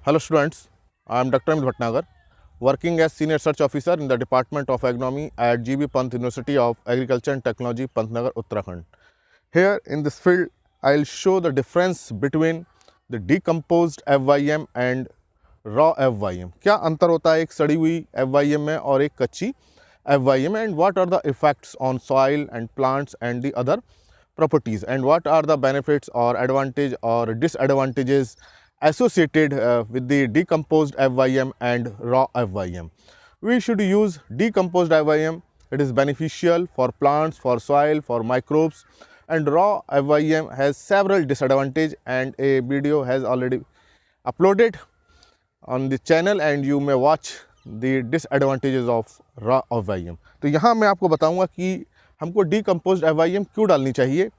Hello students, I am Dr. Emil Bhatnagar, working as Senior Research Officer in the Department of Agronomy at GB Pant University of Agriculture and Technology, Pantnagar, Uttarakhand. Here in this field, I will show the difference between the decomposed FYM and raw FYM. क्या अंतर होता है एक सड़ी हुई FYM में और एक कच्ची FYM में, and what are the effects on soil and plants and the other properties, and what are the benefits or advantage or disadvantages associated with the decomposed FYM and raw FYM. We should use decomposed FYM. It is beneficial for plants, for soil, for microbes, and raw FYM has several disadvantages, and a video has already uploaded on the channel and you may watch the disadvantages of raw FYM. तो यहाँ मैं आपको बताऊँगा कि हमको decomposed FYM क्यों डालनी चाहिए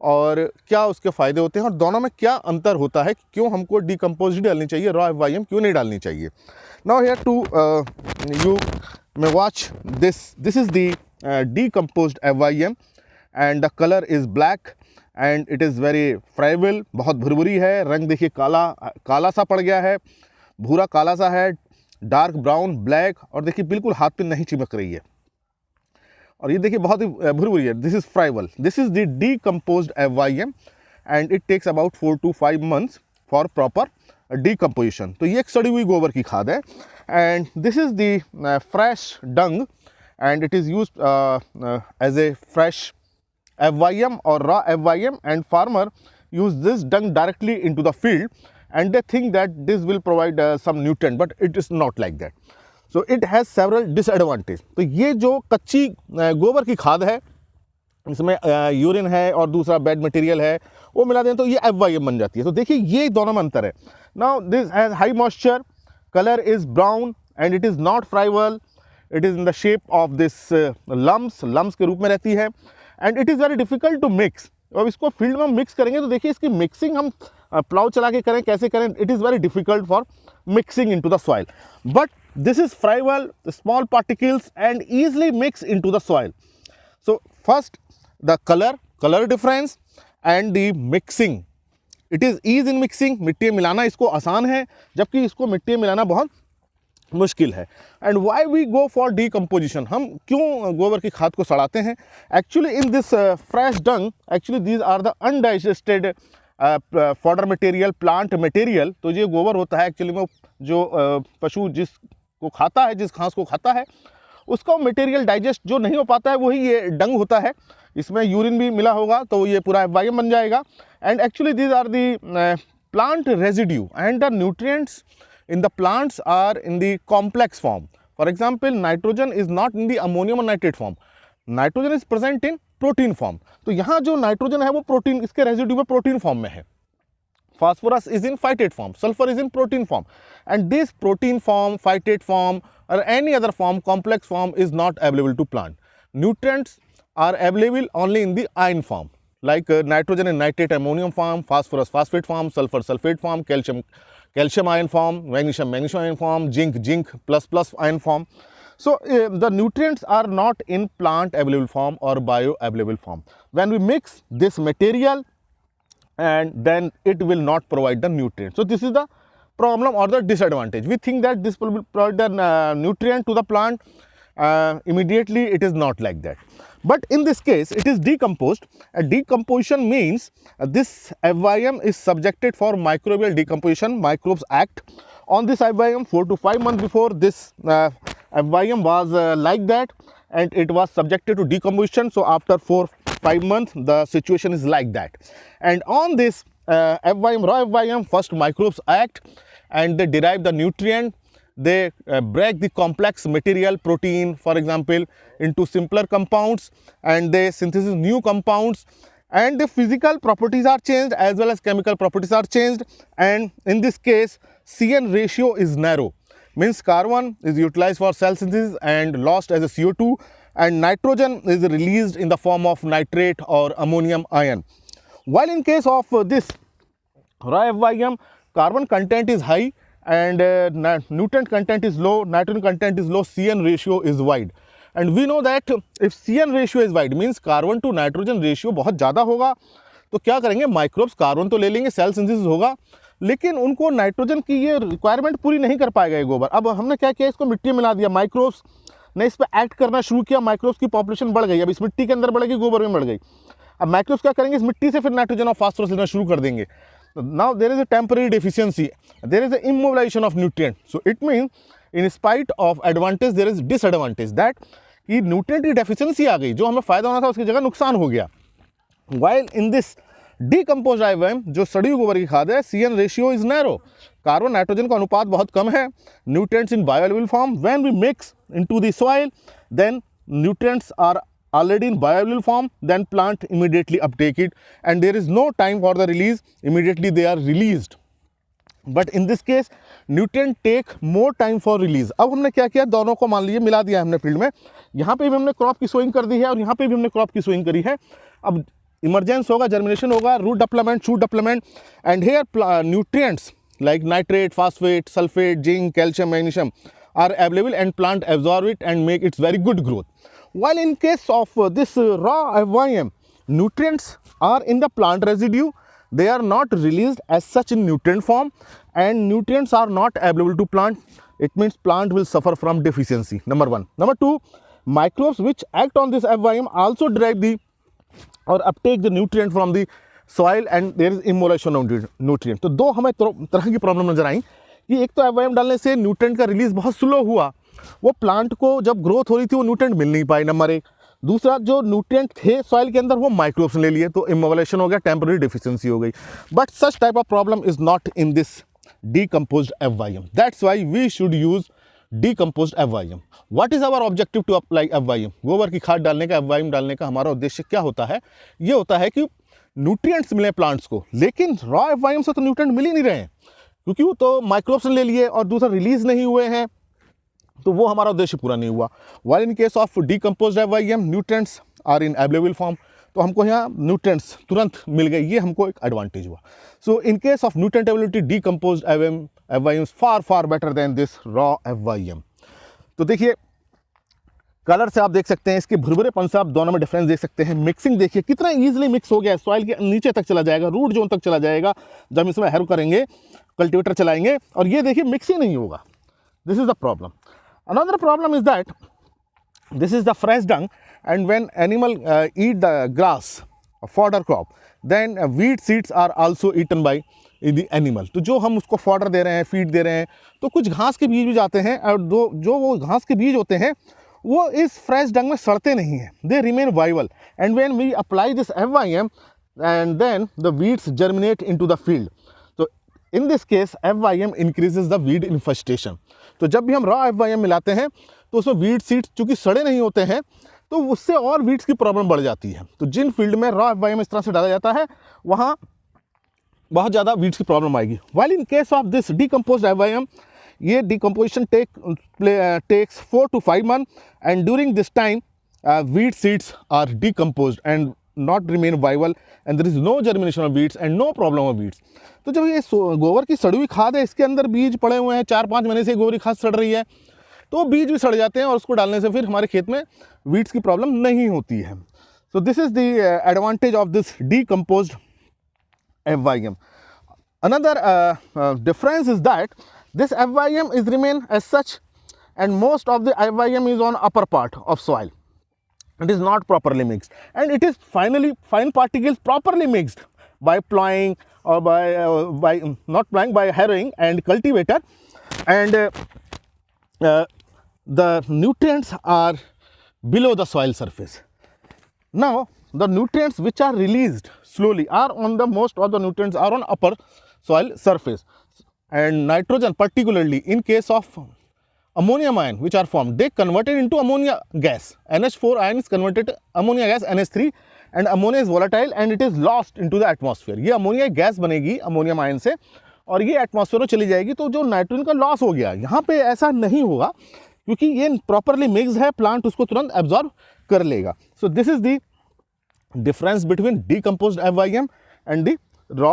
और क्या उसके फ़ायदे होते हैं और दोनों में क्या अंतर होता है, क्यों हमको decomposed डालनी चाहिए, raw FYM क्यों नहीं डालनी चाहिए. Now here to you may watch this. This is the decomposed FYM and the color is black and it is very friable. बहुत भुरभुरी है, रंग देखिए काला सा पड़ गया है, भूरा काला सा है, डार्क ब्राउन, ब्लैक, और देखिए बिल्कुल हाथ पे नहीं चिपक रही है और ये देखिए बहुत ही भुरभुरी है. This is friable. This is the decomposed FYM and it takes about 4 to 5 months for proper decomposition. तो ये एक सड़ी हुई गोबर की खाद है and this is the fresh dung and it is used as a fresh FYM or raw FYM, and farmer use this dung directly into the field and they think that this will provide some nutrient, but it is not like that. So it has several disadvantages. तो ये जो कच्ची गोबर की खाद है, इसमें urine है और दूसरा बेड मटेरियल है, वो मिला दें तो ये FYM बन जाती है. तो देखिए ये दोनों में अंतर है. Now this has high moisture, color is brown and it is not friable. It is in the shape of this lumps के रूप में रहती है and it is very difficult to mix. अब इसको फील्ड में मिक्स करेंगे तो देखिए इसकी मिक्सिंग हम प्लाउ चला के करें, कैसे करें, it is very difficult for mixing into the soil. But this is friable, small particles and easily mix into the soil. So first the colour difference and the mixing. It is ease in mixing. मिट्टी में मिलाना इसको आसान है जबकि इसको मिट्टी में मिलाना बहुत मुश्किल है. And why we go for decomposition. हम क्यों गोबर की खाद को सड़ाते हैं? Actually in this fresh dung, actually these are the undigested fodder material, plant material. तो ये गोबर होता है एक्चुअली में जो पशु जिसको खाता है, जिस घास को खाता है, उसका मटेरियल डाइजेस्ट जो नहीं हो पाता है वही ये डंग होता है. इसमें यूरिन भी मिला होगा तो ये पूरा FYM बन जाएगा. And actually these are the plant residue and the nutrients in the plants are in the complex form. For example, nitrogen is not in the ammonium or nitrate form. Nitrogen is present in protein form. तो यहाँ जो nitrogen है वो protein, इसके residue में protein form में है. Phosphorus is in phytate form, sulfur is in protein form, and this protein form, phytate form or any other form, complex form is not available to plant. Nutrients are available only in the ion form, like nitrogen and nitrate ammonium form, phosphorus phosphate form, sulfur sulfate form, calcium ion form, magnesium ion form, zinc plus ion form. So the nutrients are not in plant available form or bio available form. When we mix this material, and then it will not provide the nutrients. So this is the problem or the disadvantage. We think that this will provide the nutrient to the plant. Immediately it is not like that. But in this case it is decomposed. A decomposition means this FYM is subjected for microbial decomposition. Microbes act on this FYM 4 to 5 months before this FYM was like that and it was subjected to decomposition. So after 4-5 months the situation is like that, and on this FYM, raw FYM, first microbes act and they derive the nutrient. They break the complex material, protein for example, into simpler compounds and they synthesize new compounds, and the physical properties are changed as well as chemical properties are changed. And in this case CN ratio is narrow, means carbon is utilized for cell synthesis and lost as a CO2, and nitrogen is released in the form of nitrate or ammonium ion. While in case of this raw FYM, carbon content is high and nutrient content is low, nitrogen content is low, CN ratio is wide. And we know that if CN ratio is wide means carbon to nitrogen ratio बहुत ज़्यादा होगा, तो क्या करेंगे, microbes carbon तो ले लेंगे, cell synthesis होगा, लेकिन उनको नाइट्रोजन की ये रिक्वायरमेंट पूरी नहीं कर पाएगा ये गोबर। अब हमने क्या किया, इसको मिट्टी में मिला दिया, माइक्रोब्स ने इस पर एक्ट करना शुरू किया, माइक्रोब्स की पॉपुलेशन बढ़ गई, अब इस मिट्टी के अंदर बढ़ेगी, गोबर में बढ़ गई। अब माइक्रोब्स क्या करेंगे, इस मिट्टी से फिर नाइट्रोजन और फास्फोरस लेना शुरू कर देंगे। Now there is a temporary deficiency, there is a immobilisation of nutrient, so it mean in spite of advantage there is disadvantage, that कि न्यूट्रिएंट की डेफिशिएंसी आ गई, जो हमें फायदा होना था उसकी जगह नुकसान हो गया। While in this decomposed IYM, जो सड़ी हुई गोबर की खाद है, CN ratio is narrow, carbon nitrogen का अनुपात बहुत कम है। Nutrients in bioavailable form, when we mix into the soil then nutrients are already in bioavailable form, then plant immediately uptake it and there is no time for the release, immediately they are released. But in this case nutrient take more time for release. अब हमने क्या किया, दोनों को मान लीजिए मिला दिया हमने फील्ड में, यहाँ पे भी हमने क्रॉप की सोइंग कर दी है और यहाँ पे भी हमने क्रॉप की सोइंग करी है। अब इमरजेंस होगा, जर्मिनेशन होगा, root development, shoot development, and here nutrients like nitrate, phosphate, sulfate, zinc, calcium, magnesium are available and plant absorb it and make its very good growth. While in case of this raw FYM, nutrients are in the plant residue, they are not released as such in nutrient form and nutrients are not available to plant. It means plant will suffer from deficiency, number one. Number two, microbes which act on this FYM also derive the or uptake the nutrient from the soil and there is immolation of nutrient. तो दो हमें तरह की problem नजर आई कि एक तो एफवाईएम डालने से न्यूट्रिएंट का रिलीज बहुत स्लो हुआ, वो प्लांट को जब ग्रोथ हो रही थी वो न्यूट्रिएंट मिल नहीं पाए, नंबर एक। दूसरा, जो न्यूट्रिएंट थे सॉइल के अंदर वो माइक्रोब्स ने ले लिए, तो इमोलेशन हो गया, टेम्पररी डिफिशियंसी हो गई। But such type of problem is not in this decomposed FYM, that's why we should use decomposed FYM. What is our objective to apply FYM? गोबर की खाद डालने का, एफवाईएम डालने का हमारा उद्देश्य क्या होता है? ये होता है कि न्यूट्रिएंट्स मिले प्लांट्स को, लेकिन रॉ एफवाईएम से तो न्यूट्रिएंट मिल ही नहीं रहे हैं, क्योंकि वो तो माइक्रोब्स ने ले लिए और दूसरा रिलीज नहीं हुए हैं, तो वो हमारा उद्देश्य पूरा नहीं हुआ। While in case of decomposed FYM, nutrients are in available form, तो हमको यहाँ न्यूट्रिएंट्स तुरंत मिल गए, ये हमको एक एडवांटेज हुआ। So in case of nutrient availability, decomposed FYM far better than this raw FYM. तो देखिए कलर से आप देख सकते हैं, इसके भुरभुरेपन से आप दोनों में डिफरेंस देख सकते हैं। मिक्सिंग देखिए कितना इजीली मिक्स हो गया है, सॉइल के नीचे तक चला जाएगा, रूट जोन तक चला जाएगा जब हम इसमें हैरो करेंगे, कल्टीवेटर चलाएंगे, और ये देखिए मिक्सिंग नहीं होगा। This is the problem. Another problem is that this is the fresh dung and when animal eat the grass fodder crop then wheat seeds are also eaten by the animal. तो जो हम उसको fodder दे रहे हैं, feed दे रहे हैं, तो कुछ घास के बीज भी जाते हैं, और जो वो घास के बीज होते हैं वो इस फ्रेश डंग में सड़ते नहीं हैं, they remain viable, and when we apply this FYM and then the weeds germinate into the field. तो in this case FYM increases the weed infestation. तो जब भी हम रॉ एफवाईएम मिलाते हैं तो उसमें वीड सीड्स चूँकि सड़े नहीं होते हैं, तो उससे और वीड्स की प्रॉब्लम बढ़ जाती है। तो जिन फील्ड में रॉ एफवाईएम इस तरह से डाला जाता है वहाँ बहुत ज़्यादा वीड्स की प्रॉब्लम आएगी। While in case of this decomposed FYM, ये decomposition takes 4 to 5 months and during this time weed seeds are decomposed and not remain viable and there is no germination of weeds and no problem of weeds. तो जब ये गोबर की सड़ी हुई खाद है, इसके अंदर बीज पड़े हुए हैं, 4-5 महीने से गोबर की खाद सड़ रही है, तो बीज भी सड़ जाते हैं और उसको डालने से फिर हमारे खेत में वीड्स की प्रॉब्लम नहीं होती है। So this is the advantage of this decomposed FYM. Another difference is that this FYM is remain as such and most of the FYM is on upper part of soil. It is not properly mixed and it is fine particles properly mixed by plowing or by not plowing, by harrowing and cultivator, and the nutrients are below the soil surface. Now the nutrients which are released slowly are on the most of the nutrients are on upper soil surface. And nitrogen, particularly in case of ammonium ion which are formed, they converted into ammonia gas. NH4 ion is converted to ammonia gas NH3 and ammonia is volatile and it is lost into the atmosphere. ये ammonia gas बनेगी ammonium ion से और ये atmosphere में चली जाएगी, तो जो नाइट्रोजन का लॉस हो गया, यहाँ पे ऐसा नहीं होगा क्योंकि ये प्रॉपरली मिक्स्ड है, प्लांट उसको तुरंत एब्जॉर्ब कर लेगा। So this is the difference between decomposed FYM and the raw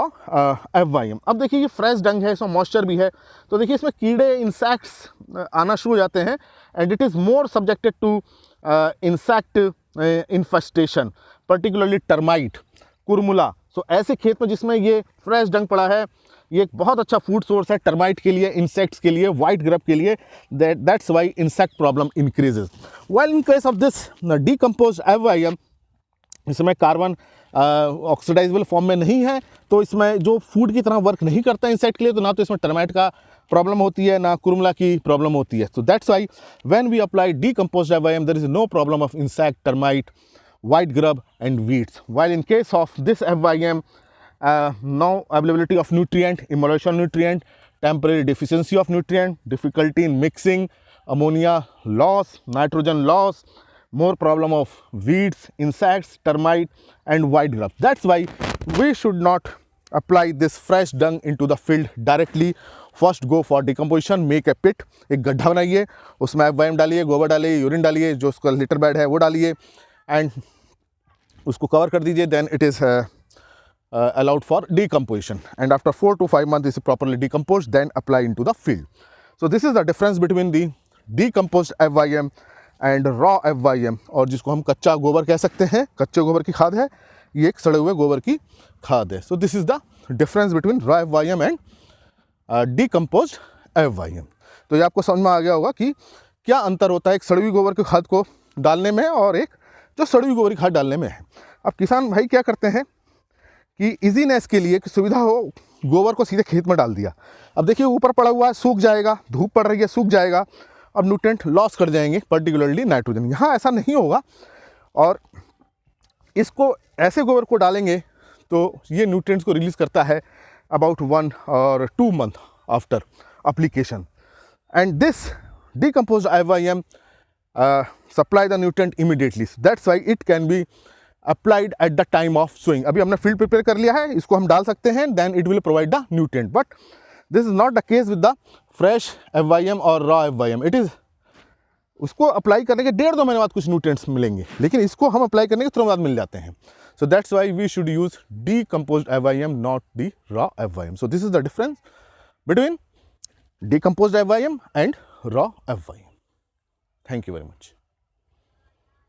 FYM. अब देखिए ये फ्रेश डंग है, इसमें मॉइस्चर भी है, तो देखिए इसमें कीड़े इंसेक्ट्स आना शुरू हो जाते हैं and it is more subjected to insect infestation, particularly termite, कुरमुला। सो ऐसे खेत में जिसमें ये फ्रेश डंग पड़ा है, ये एक बहुत अच्छा फूड सोर्स है टर्माइट के लिए, इंसेक्ट्स के लिए, वाइट ग्रब के लिए. That's why insect problem increases. Well in case of this decompose FYM, इसमें कार्बन ऑक्सीडाइजेबल फॉर्म में नहीं है, तो इसमें जो फूड की तरह वर्क नहीं करता है इंसेक्ट के लिए, तो ना तो इसमें टर्माइट का प्रॉब्लम होती है, ना कुरुमला की प्रॉब्लम होती है. So that's why when we apply decomposed FYM there is no problem of insect, termite, white grub and weeds. While in case of this FYM, no availability of nutrient, immolation nutrient, temporary deficiency of nutrient, difficulty in mixing, ammonia loss, nitrogen loss, more problem of weeds, insects, termite and white grub. That's why we should not apply this fresh dung into the field directly. First go for decomposition, make a pit, एक गड्ढा बनाइए, उसमें FYM डालिए, गोबर डालिए, urine डालिए, जो उसका लिटर बेड है वो डालिए एंड उसको कवर कर दीजिए. Then it is allowed for decomposition, and after 4 to 5 months is properly decomposed, then apply into the field. So this is the difference between the decomposed FYM and raw FYM, और जिसको हम कच्चा गोबर कह सकते हैं, कच्चे गोबर की खाद है, ये एक सड़े हुए गोबर की खाद है. So this is the difference between raw FYM and decomposed FYM. तो ये आपको समझ में आ गया होगा कि क्या अंतर होता है एक सड़ी हुई गोबर की खाद को डालने में और एक जो सड़ी हुई गोबर की खाद डालने में है. अब किसान भाई क्या करते हैं कि इजीनेस के लिए, कि सुविधा हो, गोबर को सीधे खेत में डाल दिया. अब देखिए ऊपर पड़ा हुआ है, सूख जाएगा, धूप पड़ रही है, सूख जाएगा, अब न्यूट्रिएंट लॉस कर जाएंगे, पर्टिकुलरली नाइट्रोजन. यहाँ ऐसा नहीं होगा, और इसको ऐसे गोबर को डालेंगे तो ये न्यूट्रिएंट्स को रिलीज़ करता है about 1 or 2 months after application. And this decomposed FYM supply the nutrient immediately. That's why it can be applied at the time of sowing. अभी हमने फील्ड प्रिपेयर कर लिया है, इसको हम डाल सकते हैं, then it will provide the nutrient. But this is not the case with the fresh FYM और raw FYM. It is उसको अप्लाई करने के 1.5-2 महीने बाद कुछ न्यूट्रिएंट्स मिलेंगे, लेकिन इसको हम अप्लाई करने के तुरंत बाद मिल जाते हैं. So that's why we should use decomposed FYM, not the raw FYM. So this is the difference between decomposed FYM and raw FYM. Thank you very much.